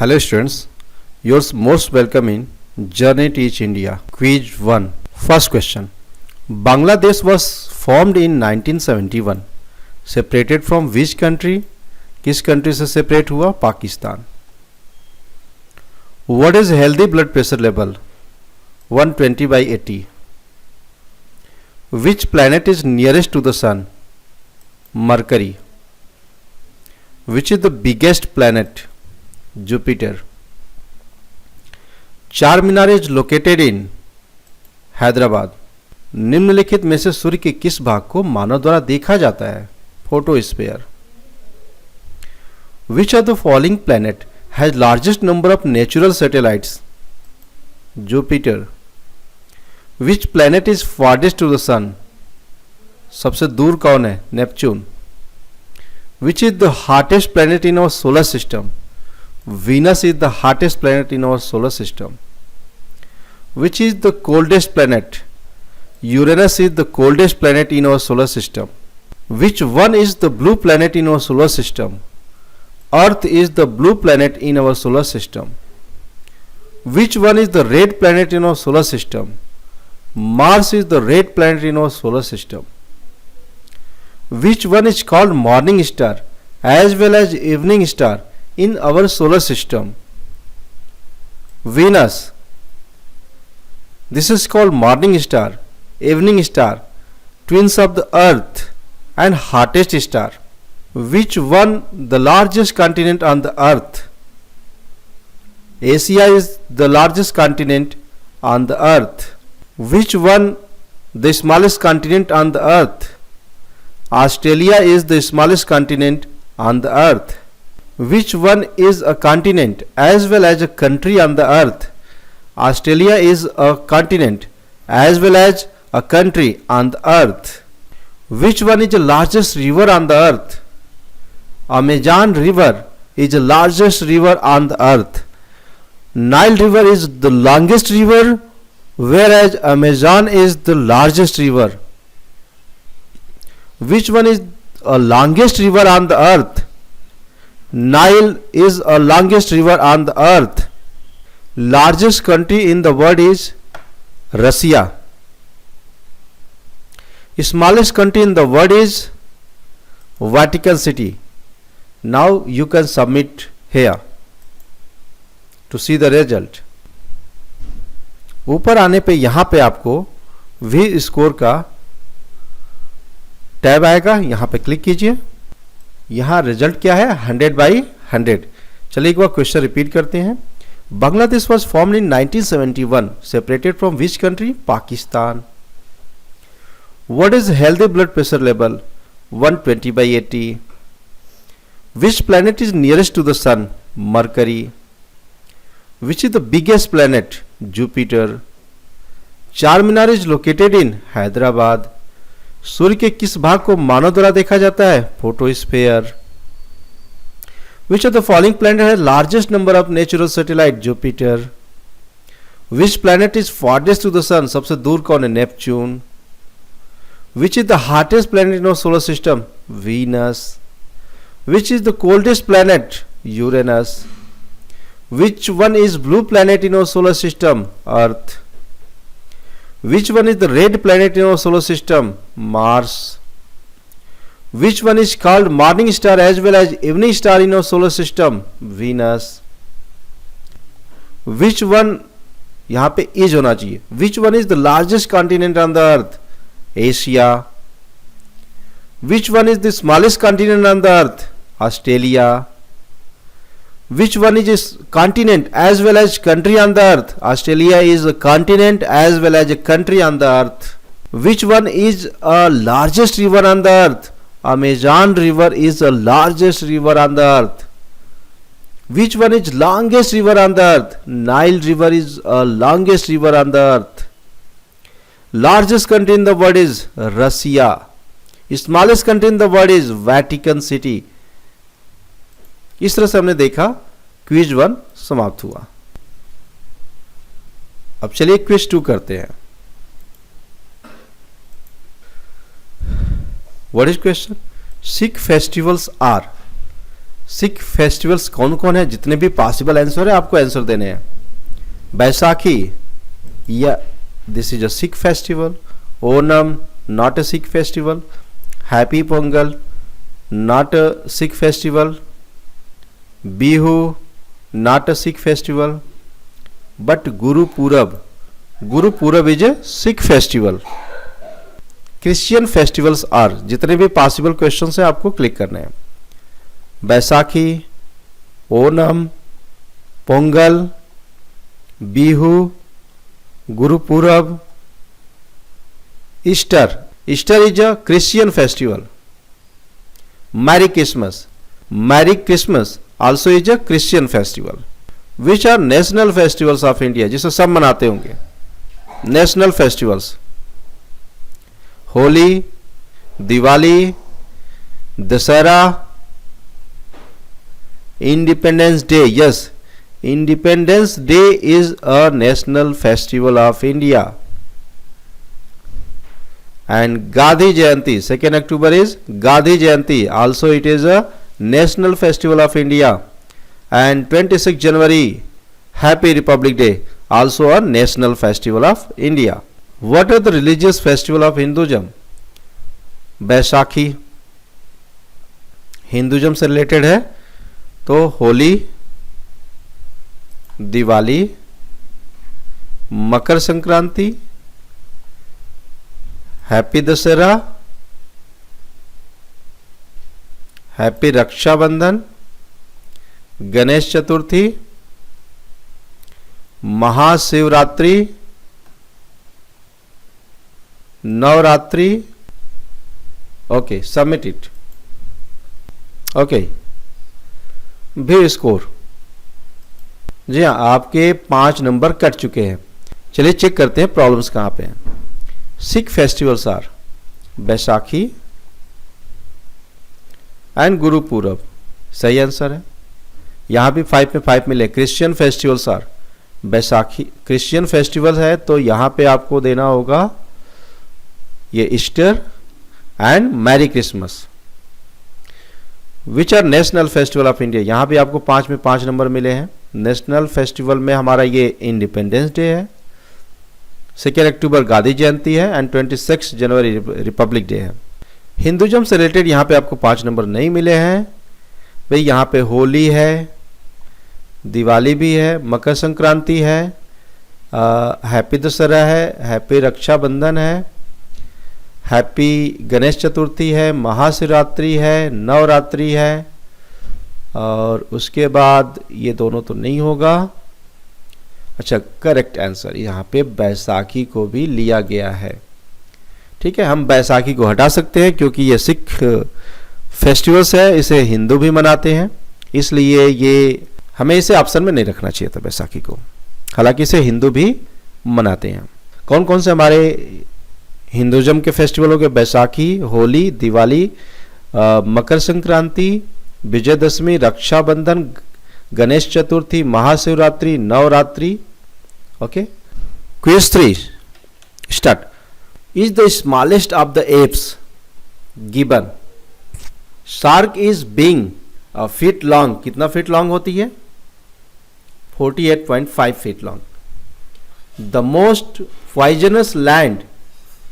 Hello students, you're most welcome in Journey Teach India. Quiz 1. First question. Bangladesh was formed in 1971. Separated from which country? किस country से separate हुआ? Pakistan. What is healthy blood pressure level? 120/80. Which planet is nearest to the sun? Mercury. Which is the biggest planet? Jupiter. चार Minar is located in Hyderabad. निम्नलिखित में से सूर्य के किस भाग को मानव द्वारा देखा जाता है? Photosphere. Which of the following planet has largest number of natural satellites? Jupiter. Which planet is farthest to the sun? सबसे दूर कौन है? Neptune. Which is the heartiest planet in our solar system? Venus is the hottest planet in our solar system. Which is the coldest planet? Uranus is the coldest planet in our solar system. Which one is the blue planet in our solar system? Earth is the blue planet in our solar system. Which one is the red planet in our solar system? Mars is the red planet in our solar system. Which one is called morning star as well as evening star in our solar system? Venus. This is called morning star, evening star, twins of the earth and hottest star. Which one the largest continent on the earth? Asia is the largest continent on the earth. Which one the smallest continent on the earth? Australia is the smallest continent on the earth. Which one is a continent as well as a country on the earth? Australia is a continent as well as a country on the earth. Which one is the largest river on the earth? Amazon river is the largest river on the earth. Nile river is the longest river, whereas Amazon is the largest river. Which one is a longest river on the earth? Nile is a longest river on the earth. Largest country in the world is Russia. Smallest country in the world is Vatican City. Now you can submit here to see the result. ऊपर आने पे यहाँ पे आपको we score का tab आएगा, यहाँ पे क्लिक कीजिए. यहाँ रिजल्ट क्या है? 100/100. चलिए एक बार क्वेश्चन रिपीट करते हैं. Bangladesh was formed in 1971. Separated from which country? Pakistan. What is healthy blood pressure level? 120/80. Which planet is nearest to the sun? Mercury. Which is the biggest planet? Jupiter. Char Minar is located in Hyderabad. सूर्य के किस भाग को मानव द्वारा देखा जाता है? Photosphere. Which of the following planet has largest number of natural satellite? Jupiter. Which planet is farthest to the sun? सबसे दूर कौन है? Neptune. Which is the heartiest planet in our solar system? Venus. Which is the coldest planet? Uranus. Which one is blue planet in our solar system? Earth. Which one is the red planet in our solar system? Mars. Which one is called morning star as well as evening star in our solar system? Venus. Which one, यहाँ पे is होना चाहिए. Which one is the largest continent on the earth? Asia. Which one is the smallest continent on the earth? Australia. Which one is a continent as well as country on the earth? Australia is a continent as well as a country on the earth. Which one is a largest river on the earth? Amazon river is the largest river on the earth. Which one is longest river on the earth? Nile river is a longest river on the earth. Largest country in the world is Russia. Smallest country in the world is Vatican City. इस तरह से हमने देखा quiz 1 समाप्त हुआ. अब चलिए quiz 2 करते हैं. What is question? Sikh festivals are Sikh festivals कौन कौन है, जितने भी पॉसिबल आंसर है आपको आंसर देने हैं। बैसाखी, या this is a Sikh festival. Onam, not a Sikh festival. Happy Pongal, not a Sikh festival. Bihu, not a Sikh festival. But Gurpurab, Gurpurab is a Sikh festival. Christian festivals are, जितने भी पॉसिबल क्वेश्चन है आपको क्लिक करने हैं। Baisakhi, Onam, Pongal, Bihu, Gurpurab, Easter. Easter is a Christian festival. Merry Christmas, merry Christmas also is a Christian festival. Which are national festivals of India, जिसे सब मनाते होंगे। National festivals, Holi, Diwali, Dussehra, independence day. Yes, independence day is a national festival of India. And Gandhi Jayanti, 2 October is Gandhi Jayanti, also it is a national festival of India. And 26 January, Happy Republic Day, also a national festival of India. What are the religious festival of Hinduism? Baisakhi Hinduism से related है, तो Holi, Diwali, Makar Sankranti, happy Dussehra, happy Rakshabandhan, Ganesh Chaturthi, Mahashivratri, Navratri. Okay, submit it. Okay, भी score. जी हाँ, आपके 5 number cut चुके हैं। चलिए चेक करते हैं प्रॉब्लम्स कहाँ पे हैं। Sikh festivals are Baisakhi and Gurpurab, सही आंसर है। यहाँ भी 5 में 5 मिले। Christian festivals are Baisakhi, Christian festival है तो यहाँ पे आपको देना होगा ये Easter and merry Christmas. Which are national festival of India, यहाँ भी आपको 5 में 5 नंबर मिले हैं। नेशनल फेस्टिवल में हमारा ये इंडिपेंडेंस डे है, 2 अक्टूबर गांधी जयंती है एंड 26 जनवरी रिपब्लिक डे है। हिंदुइज्म से रिलेटेड यहाँ पे आपको 5 नंबर नहीं मिले हैं भाई। यहाँ पे होली है, दिवाली भी है, मकर संक्रांति है, हैप्पी दशहरा है, हैप्पी रक्षाबंधन है, हैप्पी गणेश चतुर्थी है, महाशिवरात्रि है, नवरात्रि है, और उसके बाद ये दोनों तो नहीं होगा। अच्छा, करेक्ट आंसर यहाँ पे बैसाखी को भी लिया गया है। ठीक है, हम बैसाखी को हटा सकते हैं क्योंकि ये सिख फेस्टिवल्स है, इसे हिंदू भी मनाते हैं, इसलिए ये हमें इसे ऑप्शन में नहीं रखना चाहिए था बैसाखी को। हालांकि इसे हिंदू भी मनाते हैं। कौन कौन से हमारे हिंदुइज्म के फेस्टिवल हो गए? Baisakhi, Holi, Diwali, Makar Sankranti, Vijayadashami, Rakshabandhan, Ganesh Chaturthi, Mahashivratri, Navratri. Okay, quiz 3 start. Is the smallest of the apes given? Shark is being a feet long, कितना फीट लॉन्ग होती है? 48.5 feet long. The most poisonous land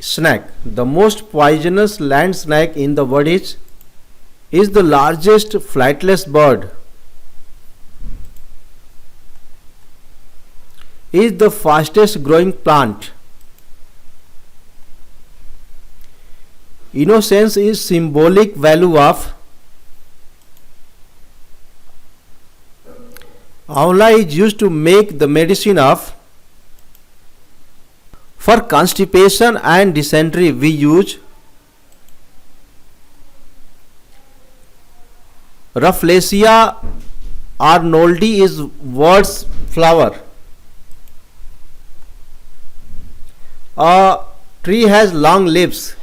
snake, the most poisonous land snake in the world is the largest flightless bird, is the fastest growing plant. Innocence is symbolic value of. Amla is used to make the medicine of. For constipation and dysentery we use Rafflesia arnoldi is word's flower. A tree has long leaves.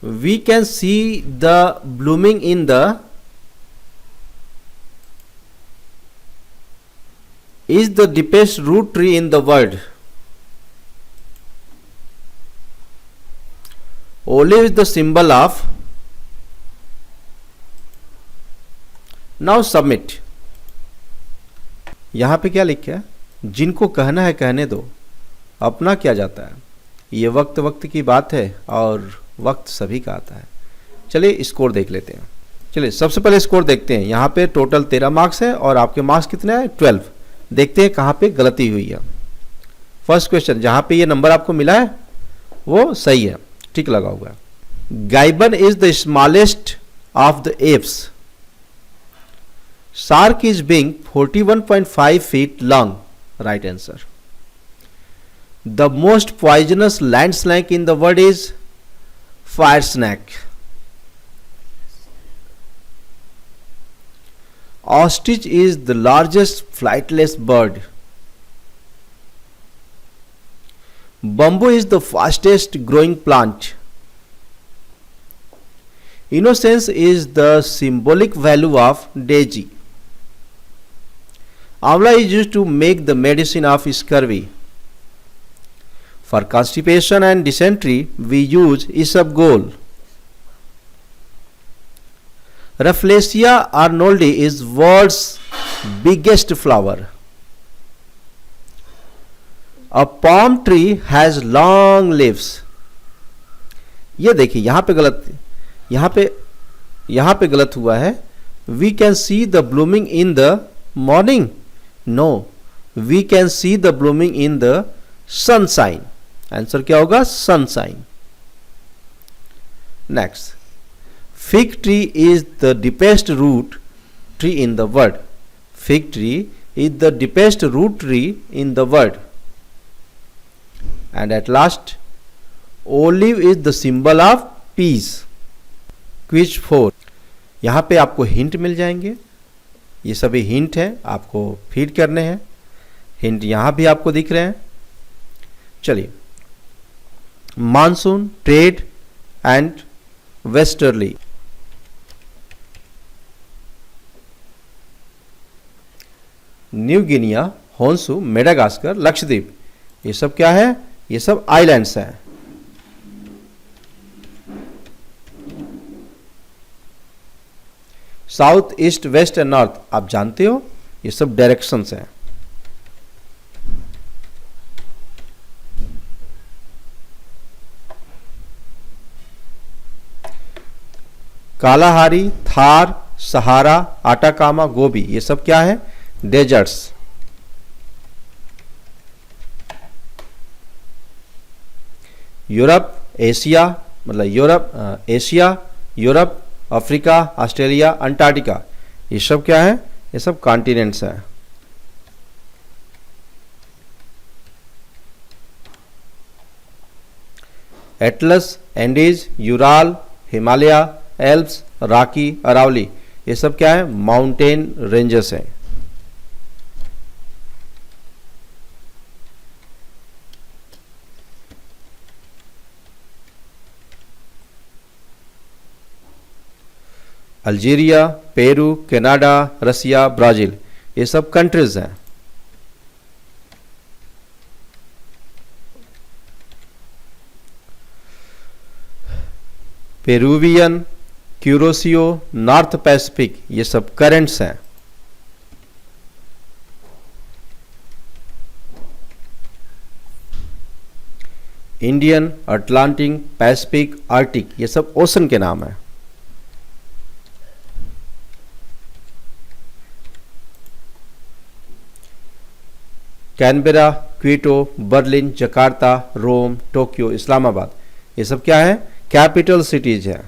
We can see the blooming in the. Is the deepest root tree in the world. Olive is the symbol of. Now submit. यहां पे क्या लिखा है, जिनको कहना है कहने दो, अपना क्या जाता है। ये वक्त वक्त की बात है और वक्त सभी का आता है। चलिए स्कोर देख लेते हैं। चलिए सबसे पहले स्कोर देखते हैं। यहाँ पे टोटल 13 मार्क्स है और आपके मार्क्स कितने हैं, 12। देखते हैं कहाँ पे गलती हुई है। फर्स्ट क्वेश्चन, जहाँ पे ये नंबर आपको मिला है वो सही है, ठीक लगा हुआ है। Gibbon is the smallest of the apes. Shark is being 41.5 feet long. Right answer. The most poisonous land snake in the world is fire snake. Ostrich is the largest flightless bird. Bamboo is the fastest growing plant. Innocence is the symbolic value of daisy. Amla is used to make the medicine of scurvy. For constipation and dysentery, we use isabgol. Rafflesia arnoldi is world's biggest flower. A palm tree has long leaves. ये देखिए यहाँ पे गलत हुआ है। We can see the blooming in the morning. No, we can see the blooming in the sunshine. Answer क्या होगा, sunshine. Next, fig tree is the deepest root tree in the world. Fig tree is the deepest root tree in the world. And at last, olive is the symbol of peace. Quiz 4. यहाँ पे आपको hint मिल जाएंगे। ये सभी hint हैं, आपको feed करने हैं। हिंट यहाँ भी आपको दिख रहे हैं। चलिए, monsoon, trade and westerly. New Guinea, Honshu, Madagascar, Lakshadweep, ये सब क्या है, ये सब आइलैंड्स हैं। South, east, west and north आप जानते हो, ये सब डायरेक्शंस हैं। Kalahari, Thar, Sahara, Atacama, Gobi, ये सब क्या है, डेजर्ट्स। यूरोप, एशिया, मतलब Europe, Asia, Europe, Africa, Australia, Antarctica, ये सब क्या है, ये सब कॉन्टिनेंट्स हैं। Atlas, Andes, Ural, Himalaya, Alps, Rocky, Aravalli, ये सब क्या है, माउंटेन रेंजेस हैं। Algeria, Peru, Canada, Russia, Brazil, ये सब कंट्रीज हैं। पेरुवियन, क्यूरोसियो, नॉर्थ पैसिफिक, ये सब करेंट्स हैं। इंडियन, अटलांटिक, पैसिफिक, आर्टिक, ये सब ओशन के नाम हैं। Canberra, Quito, Berlin, Jakarta, Rome, Tokyo, Islamabad, ये सब क्या है, कैपिटल सिटीज है।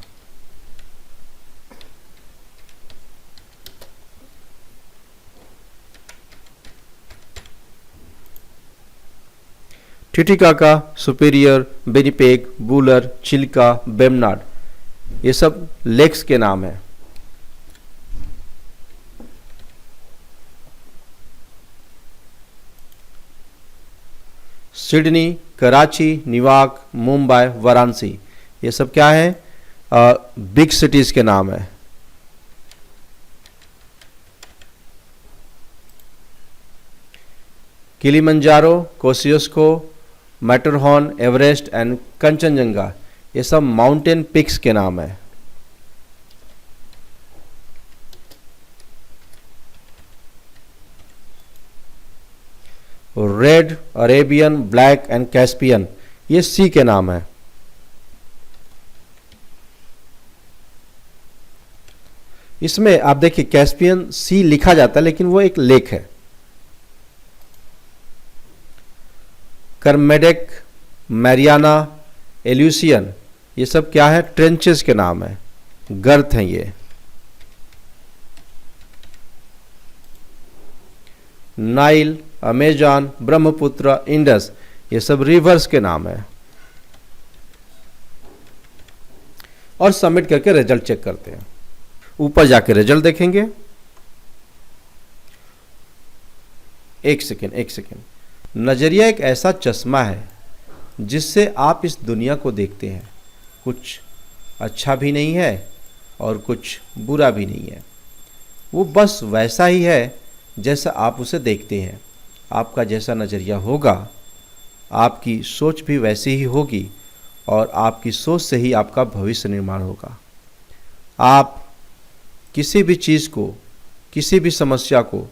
Titicaca, Superior, Winnipeg, Wular, Chilka, Vembanad, ये सब लेक्स के नाम है। सिडनी, कराची, न्यूयॉर्क, मुंबई, वाराणसी, ये सब क्या है, बिग सिटीज के नाम है। Kilimanjaro, Kosciuszko, Matterhorn, Everest and Kanchenjunga, ये सब माउंटेन पिक्स के नाम है। Red, Arabian, black and Caspian, ये सी के नाम है। इसमें आप देखिए कैस्पियन सी लिखा जाता है लेकिन वो एक लेक है। करमेडेक, मैरियाना, एल्यूसियन, ये सब क्या है? ट्रेंचेस के नाम है, गर्त हैं ये। नाइल, अमेजॉन, ब्रह्मपुत्र, इंडस, ये सब रिवर्स के नाम है। और सबमिट करके रिजल्ट चेक करते हैं। ऊपर जाके रिजल्ट देखेंगे। एक सेकेंड। नजरिया एक ऐसा चश्मा है जिससे आप इस दुनिया को देखते हैं। कुछ अच्छा भी नहीं है और कुछ बुरा भी नहीं है, वो बस वैसा ही है जैसा आप उसे देखते हैं। आपका जैसा नज़रिया होगा, आपकी सोच भी वैसी ही होगी और आपकी सोच से ही आपका भविष्य निर्माण होगा। आप किसी भी चीज़ को, किसी भी समस्या को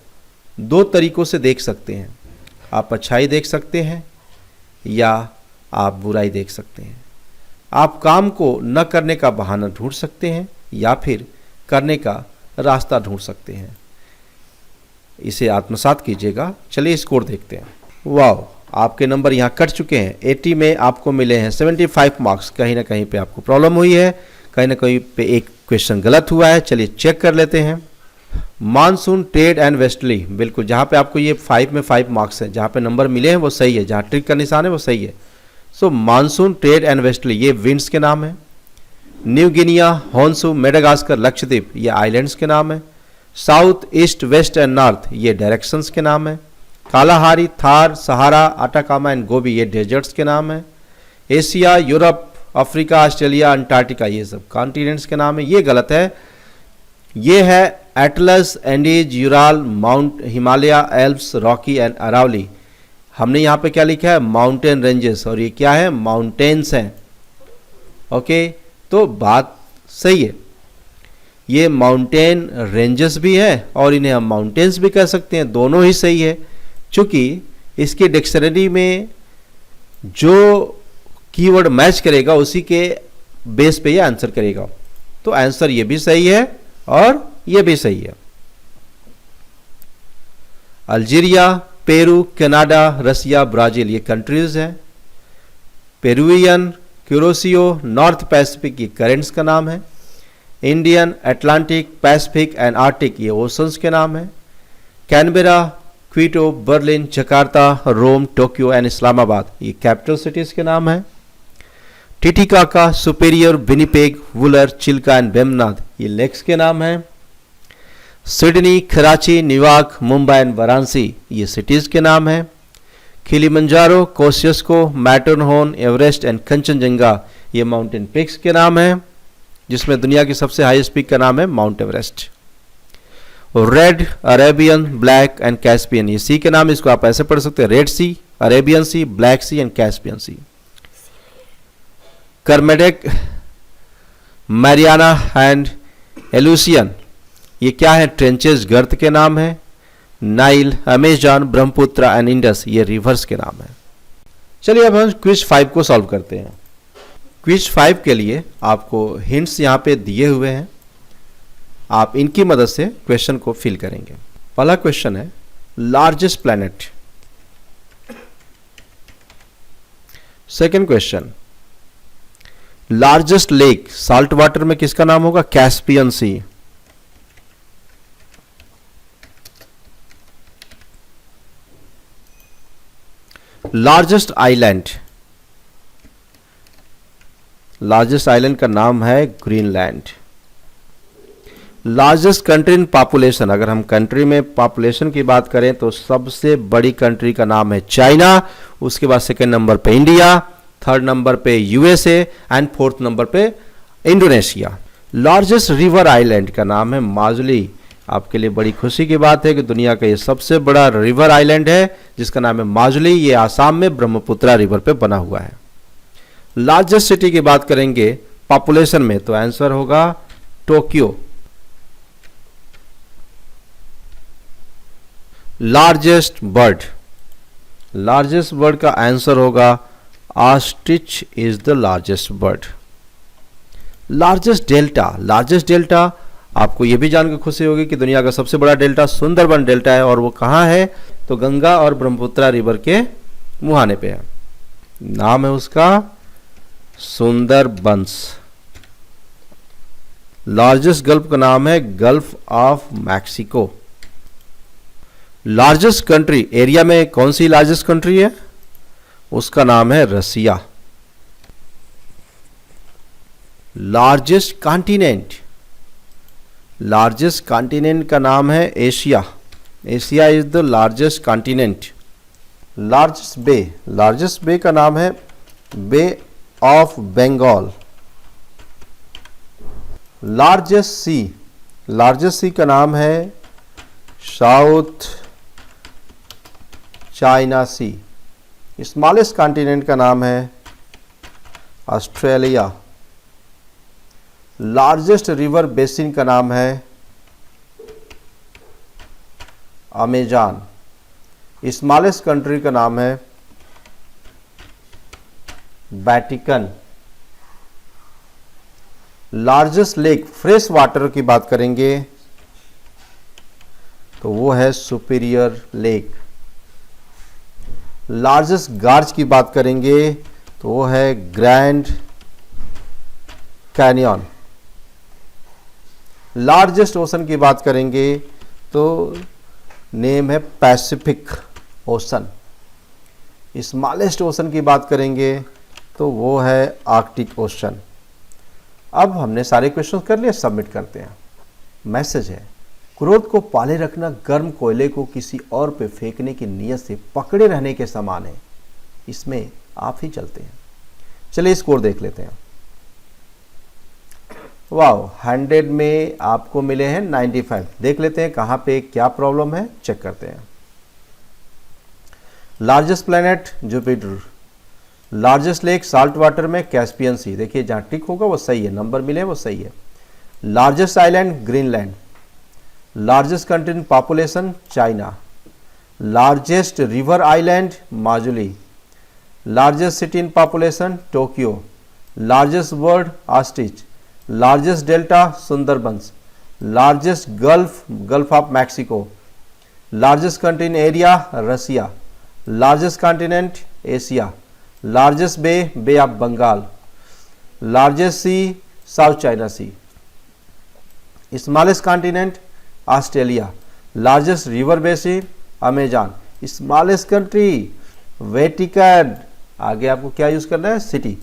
दो तरीक़ों से देख सकते हैं। आप अच्छाई देख सकते हैं या आप बुराई देख सकते हैं। आप काम को न करने का बहाना ढूंढ सकते हैं या फिर करने का रास्ता ढूंढ सकते हैं। इसे आत्मसात कीजिएगा। चलिए स्कोर देखते हैं। वाह, आपके नंबर यहाँ कट चुके हैं। 80 में आपको मिले हैं 75 मार्क्स। कहीं ना कहीं पे आपको प्रॉब्लम हुई है, कहीं ना कहीं पे एक क्वेश्चन गलत हुआ है। चलिए चेक कर लेते हैं। मानसून, ट्रेड एंड वेस्टली, बिल्कुल जहाँ पे आपको ये 5 में 5 मार्क्स है, जहाँ पे नंबर मिले हैं वो सही है, जहाँ ट्रिक का निशान है वो सही है। So monsoon, trade and westerly ये विंड्स के नाम है। New Guinea, Honshu, Madagascar, Lakshadweep ये आइलैंड्स के नाम है। South, east, west and north ये डायरेक्शंस के नाम है। Kalahari, Thar, Sahara, Atacama and Gobi ये डेजर्ट्स के नाम है। Asia, Europe, Africa, Australia, Antarctica ये सब कॉन्टिनेंट्स के नाम है। ये गलत है। ये है Atlas, Andes, Ural, mount, Himalaya, Alps, Rocky and Aravalli. हमने यहाँ पे क्या लिखा है? माउंटेन रेंजेस, और ये क्या है? माउंटेन्स हैं। ओके, तो बात सही है। ये माउंटेन रेंजेस भी है और इन्हें हम माउंटेन्स भी कह सकते हैं, दोनों ही सही है। चूंकि इसकी डिक्शनरी में जो कीवर्ड मैच करेगा उसी के बेस पे ये आंसर करेगा। तो आंसर ये भी सही है और ये भी सही है। Algeria, Peru, Canada, Russia, Brazil ये कंट्रीज हैं। पेरुवियन, क्यूरोसियो, नॉर्थ पैसिफिक ये करेंट्स का नाम है। Indian, Atlantic, Pacific and Arctic ये ओशंस के नाम है। Canberra, Quito, Berlin, Jakarta, Rome, Tokyo and Islamabad ये कैपिटल सिटीज के नाम है। Titicaca, Superior, Winnipeg, Wular, Chilka and Vembanad ये लेक्स के नाम है। Sydney, Karachi, New York, Mumbai and Varanasi ये सिटीज के नाम है। Kilimanjaro, कोसियस्को, Matterhorn, Everest and Kanchenjunga ये माउंटेन पीक्स के नाम है, जिसमें दुनिया की सबसे हाईएस्ट पीक का नाम है mount Everest. Red, Arabian, black and Caspian ये सी के नाम, इसको आप ऐसे पढ़ सकते हैं, red sea, Arabian sea, black sea and Caspian sea. Kermadec, Mariana and Aleutian ये क्या है? ट्रेंचेस, गर्त के नाम है। Nile, Amazon, Brahmaputra and Indus ये रिवर्स के नाम है। चलिए अब हम क्विज 5 को सॉल्व करते हैं। क्विज 5 के लिए आपको हिंट्स यहाँ पे दिए हुए हैं, आप इनकी मदद से क्वेश्चन को फिल करेंगे। पहला क्वेश्चन है largest planet. Second question largest lake, salt water में किसका नाम होगा? कैस्पियन सी। लार्जेस्ट आइलैंड, लार्जेस्ट आइलैंड का नाम है Greenland. Largest country in population, अगर हम कंट्री में पॉपुलेशन की बात करें तो सबसे बड़ी कंट्री का नाम है चाइना, उसके बाद सेकंड नंबर पे इंडिया, थर्ड नंबर पे यूएसए एंड फोर्थ नंबर पे इंडोनेशिया। लार्जेस्ट रिवर आइलैंड का नाम है माजुली। आपके लिए बड़ी खुशी की बात है कि दुनिया का ये सबसे बड़ा रिवर आइलैंड है जिसका नाम है माजुली। ये आसाम में ब्रह्मपुत्रा रिवर पे बना हुआ है। लार्जेस्ट सिटी की बात करेंगे पॉपुलेशन में तो आंसर होगा Tokyo. Largest bird, largest bird का आंसर होगा ostrich is the largest bird. Largest delta आपको ये भी जानकर खुशी होगी कि दुनिया का सबसे बड़ा डेल्टा सुंदरबन डेल्टा है, और वो कहाँ है, तो गंगा और ब्रह्मपुत्रा रिवर के मुहाने पे है। नाम है उसका सुंदरबंस। लार्जेस्ट गल्फ का नाम है gulf of Mexico. Largest country, area में कौन सी लार्जेस्ट कंट्री है, उसका नाम है रसिया। लार्जेस्ट कॉन्टिनेंट का नाम है Asia. Asia is the largest continent. Largest bay का नाम है bay of Bengal. Largest sea का नाम है साउथ चाइना सी। स्मॉलेस्ट कॉन्टिनेंट का नाम है ऑस्ट्रेलिया। लार्जेस्ट रिवर बेसिन का नाम है अमेज़न। स्मॉलेस्ट कंट्री का नाम है Vatican. Largest lake, fresh water की बात करेंगे तो वो है सुपीरियर लेक। लार्जेस्ट गार्ज की बात करेंगे तो वो है ग्रैंड कैनियन। लार्जेस्ट ओशन की बात करेंगे तो नेम है पैसिफिक ओशन। स्मॉलेस्ट ओशन की बात करेंगे तो वो है आर्कटिक ओशन। अब हमने सारे क्वेश्चन कर लिए, सबमिट करते हैं। मैसेज है, क्रोध को पाले रखना गर्म कोयले को किसी और पे फेंकने की नीयत से पकड़े रहने के समान है। इसमें आप ही चलते हैं। चलिए स्कोर देख लेते हैं। वाह, 100 में आपको मिले हैं 95। देख लेते हैं कहाँ पे क्या प्रॉब्लम है, चेक करते हैं। Largest planet Jupiter. Largest lake salt water में कैस्पियन सी। देखिए जहाँ टिक होगा वो सही है, नंबर मिले वो सही है। Largest island Greenland. Largest country in population China. Largest river island Majuli. Largest city in population Tokyo. Largest bird ostrich. Largest delta Sundarbans. Largest Gulf of Mexico. Largest country in area Russia. Largest continent Asia. Largest Bay of Bengal. Largest sea South China C. Smallest continent Australia. Largest river basin Amazon. Smallest country Vatican. आगे आपको क्या use करना है, city.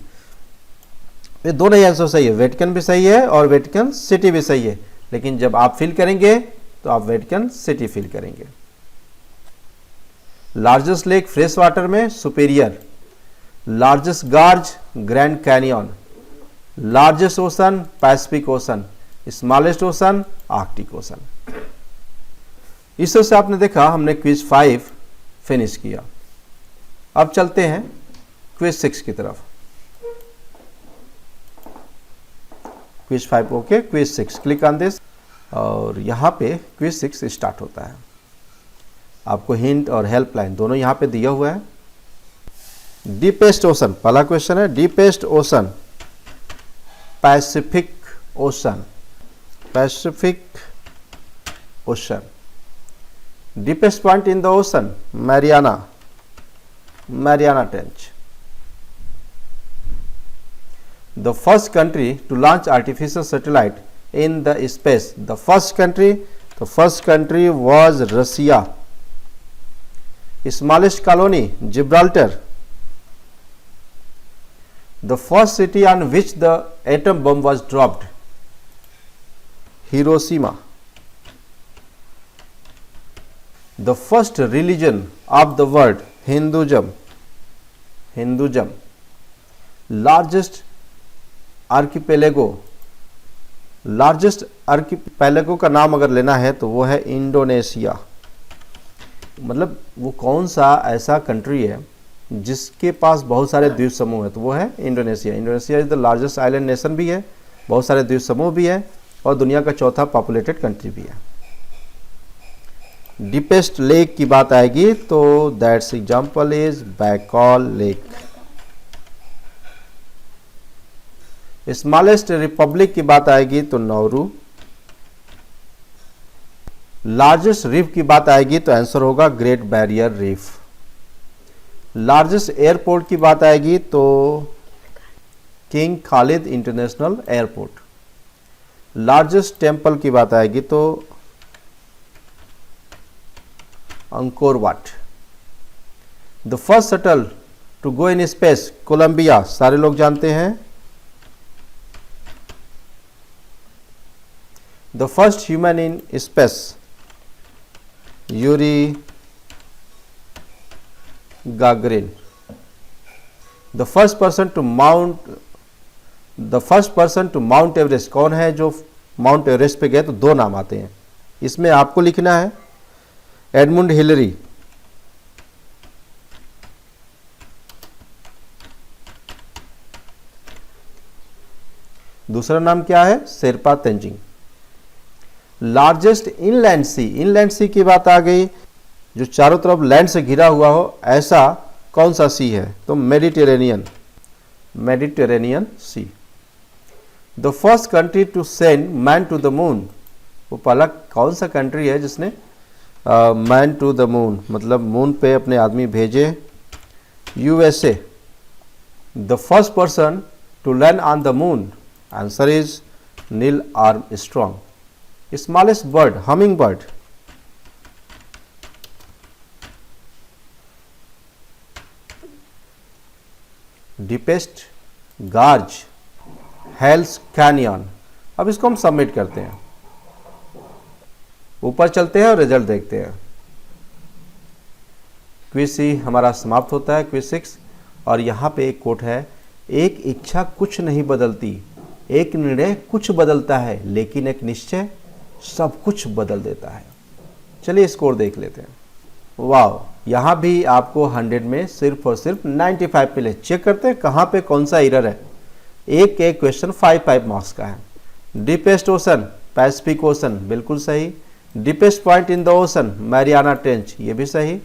ये दोनों ही answer सही है, Vatican भी सही है और वेटिकन सिटी भी सही है, लेकिन जब आप फिल करेंगे तो आप वेटिकन सिटी फिल करेंगे। लार्जेस्ट लेक फ्रेश वाटर में superior. Largest गार्ज grand canyon. Largest ocean Pacific ocean. Smallest ocean Arctic ocean. इस तरह से आपने देखा हमने क्विज 5 फिनिश किया। अब चलते हैं क्विज 6 की तरफ। Quiz 5 okay, quiz 6 click on this, और यहाँ पे क्विज 6 स्टार्ट होता है। आपको हिंट और हेल्पलाइन दोनों यहाँ पे दिया हुआ है। डीपेस्ट ओशन, पहला क्वेश्चन है। Deepest ocean Pacific ocean. Pacific ocean. Deepest point in the ocean Mariana trench. The first country to launch artificial satellite in the space. The first country was Russia. Smallest colony Gibraltar. The first city on which the atom bomb was dropped, Hiroshima. The first religion of the world, Hinduism. Largest archipelago. Largest archipelago का नाम अगर लेना है तो वो है Indonesia. मतलब वो कौन सा ऐसा कंट्री है जिसके पास बहुत सारे द्वीप समूह है, तो वो है Indonesia. Indonesia is the largest island nation भी है, बहुत सारे द्वीप समूह भी है, और दुनिया का चौथा पॉपुलेटेड कंट्री भी है। डीपेस्ट लेक की बात आएगी तो that's example is Baikal lake. Smallest Republic की बात आएगी तो नाउरू। लार्जेस्ट रीफ की बात आएगी तो आंसर होगा Great Barrier Reef. Largest airport की बात आएगी तो King Khalid International Airport. Largest temple की बात आएगी तो Angkor Wat. The first shuttle to go in space Columbia, सारे लोग जानते हैं। The first human in space Yuri Gagarin. The first person to Mount Everest, कौन है जो माउंट एवरेस्ट पे गए? तो दो नाम आते हैं, इसमें आपको लिखना है एडमुंड हिलरी। दूसरा नाम क्या है? शेरपा तेंजिंग। लार्जेस्ट इनलैंड सी, इनलैंड सी की बात आ गई, जो चारों तरफ लैंड से घिरा हुआ हो, ऐसा कौन सा सी है? तो Mediterranean, Mediterranean sea. The first country to send man to the moon, वो पहला कौन सा कंट्री है जिसने मैन टू द मून, मतलब मून पे अपने आदमी भेजे? USA. The first person to land on the moon, answer is Neil Armstrong. Smallest bird, humming bird. Deepest gorge, Hells Canyon. अब इसको हम सबमिट करते हैं, ऊपर चलते हैं और रिजल्ट देखते हैं। क्विज सी हमारा समाप्त होता है, क्विज 6। और यहाँ पे एक कोट है, एक इच्छा कुछ नहीं बदलती, एक निर्णय कुछ बदलता है, लेकिन एक निश्चय सब कुछ बदल देता है। चलिए स्कोर देख लेते हैं। वाह, यहाँ भी आपको 100 में सिर्फ और सिर्फ 95 मिले। चेक करते हैं कहाँ पे कौन सा एरर है। एक क्वेश्चन 5 मार्क्स का है। डीपेस्ट ओशन, पैसिफिक ओशन, बिल्कुल सही। Deepest point in the ocean, Mariana trench, ये भी सही।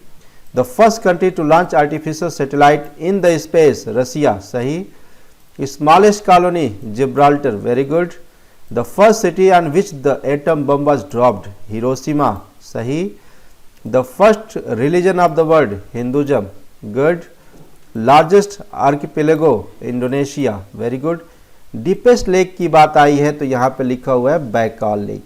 The first country to launch artificial satellite in the space, Russia, सही। Smallest colony, Gibraltar, very good. The first city on which the atom bomb was dropped, Hiroshima, सही। The first religion of the world, Hinduism, good. Largest archipelago, Indonesia, very good. Deepest lake की बात आई है तो यहाँ पे लिखा हुआ है बैकाल लेक,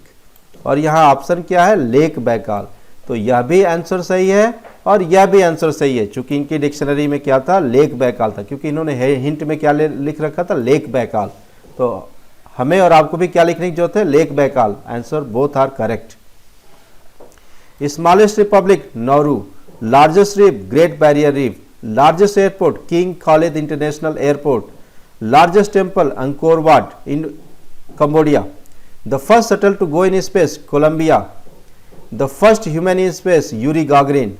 और यहाँ ऑप्शन क्या है? Lake Baikal. तो यह भी आंसर सही है और यह भी आंसर सही है, चूंकि इनकी डिक्शनरी में क्या था? लेक बैकाल था, क्योंकि इन्होंने हिंट में क्या लिख रखा था? Lake Baikal. तो हमें और आपको भी क्या लिखने की जरूरत है? Lake Baikal. Answer both are correct. Smallest republic, Nauru. Largest reef, Great Barrier Reef. Largest airport, King Khalid International Airport. Largest temple, Angkor Wat in Cambodia. The first shuttle to go in space, Columbia. The first human in space, Yuri Gagarin.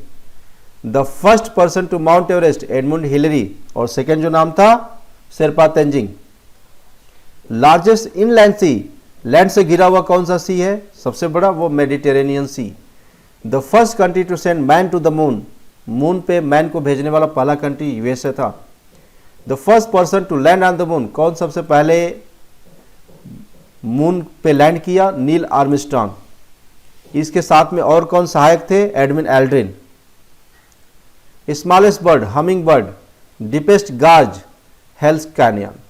The first person to Mount Everest, Edmund Hillary, और second जो नाम था Sherpa Tenzing. Largest inland sea, land से घिरा हुआ कौन सा sea है सबसे बड़ा? वो Mediterranean sea. The first country to send man to the moon, moon पे मैन को भेजने वाला पहला कंट्री यूएसए था। The first person to land on the moon, कौन सबसे पहले मून पे लैंड किया? Neil Armstrong. इसके साथ में और कौन सहायक थे? Edwin Aldrin. Smallest bird, humming bird. Deepest gorge, Hells Canyon.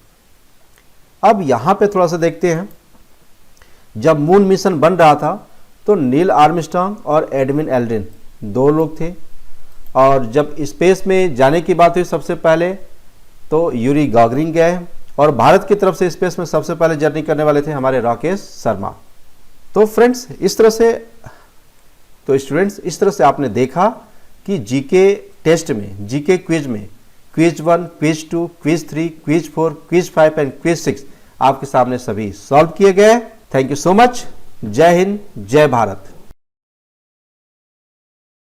अब यहां पे थोड़ा सा देखते हैं, जब मून मिशन बन रहा था तो नील आर्मस्ट्रॉन्ग और एडमिन एल्ड्रिन दो लोग थे, और जब स्पेस में जाने की बात हुई सबसे पहले तो यूरी गागरिन गए, और भारत की तरफ से स्पेस में सबसे पहले जर्नी करने वाले थे हमारे राकेश शर्मा। तो फ्रेंड्स इस तरह से, तो स्टूडेंट्स इस तरह से आपने देखा कि जीके टेस्ट में, जीके क्विज में, quiz 1, quiz 2, quiz 3, quiz 4, quiz 5 and quiz 6 आपके सामने सभी सॉल्व किए गए। Thank you so much. जय हिंद, जय भारत।